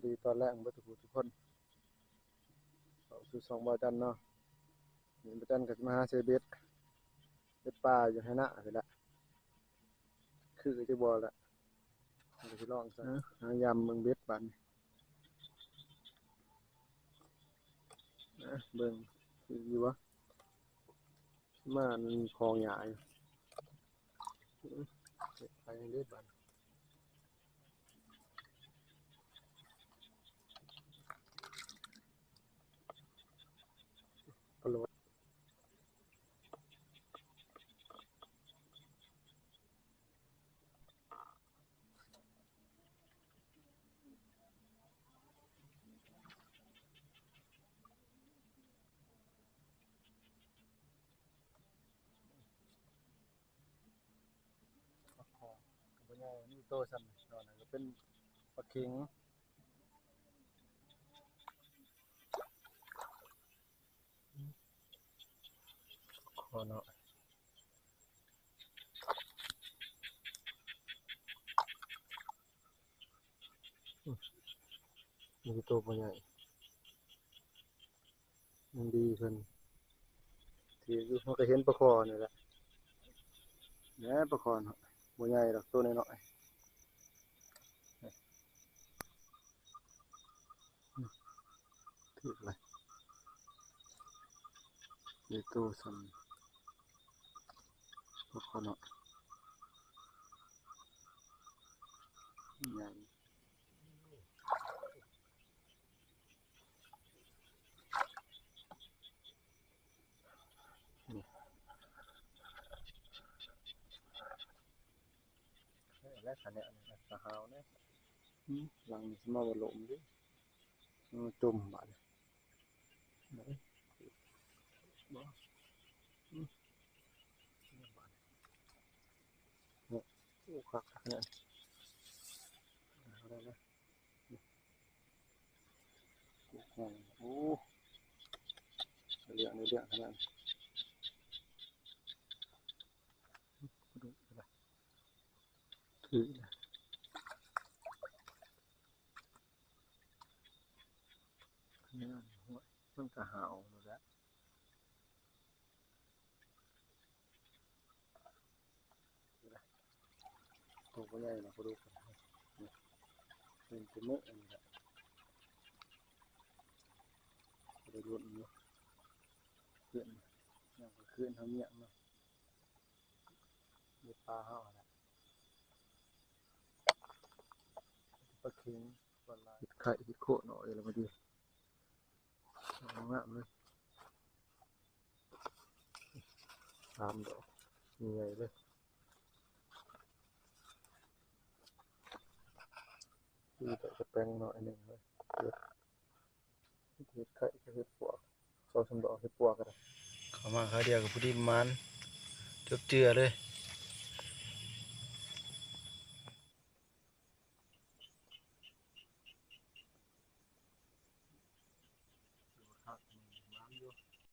ดีตอนแรกเบิดทุกคนเข้าสู่ช่องบ่าวจันเนาะนี่บ่าวจันก็สิมาหาเซเบ็ดป่าอยู่ให้นะนี่แหละคือจะบ่ล่ะเดี๋ยวสิลองซะหายามเบิ่งเบ็ดบาดนี้เบิ่งคืออยู่วะมามันคลองหญ้าอยู่ไปเด็ดบาดปลดปลาคอบ่ใหญ่นี่โตซ้ำตอนนั้นก็เป็นปลาเข็งคอเนาะนี่คือโตบ่ใหญ่มันดีเพิ่นที่อยู่เฮาก็เห็นปลาคอนี่แหละแหน่ปลาคอเนาะบ่ใหญ่ดอกตัวน้อยๆถึกเลยนี่โตซ้ำปลาคอเนาะใหญ่นี่และขะแนนนี่สะหาวเนี่ยหลังนี่สิมาบ่ลมดิจุ่มบาดไหนบ่เนี่ยโอ้คักขนาดเอาได้นะโอ้โหโอ้เรื่องนี้เรื่องขนาดดูอะไรถือนะเนี่ยหัวมันก็หาวแล้วละตัวก็ใหญ่นะก็ดูกันนี่เป็นตัวเมื่อนี่แหละก็ได้รุ่นอยู่เพื่อนยังก็ขึ้นทำเมียงเนาะมีปลาห่าแหละปลาเค็งปลาลายไข่ฮิตโคหน่อยแล้วมาดีงามเลย3 ดอกใหญ่เลยดูแต่จะแปลงหน่อยหนึ่งเลยเห็ดไข่ก็เห็ดปวก2-3 ดอกเห็ดปวกก็ได้เข้ามาคราวเดียวกับผู้ที่มันจบเจือเลย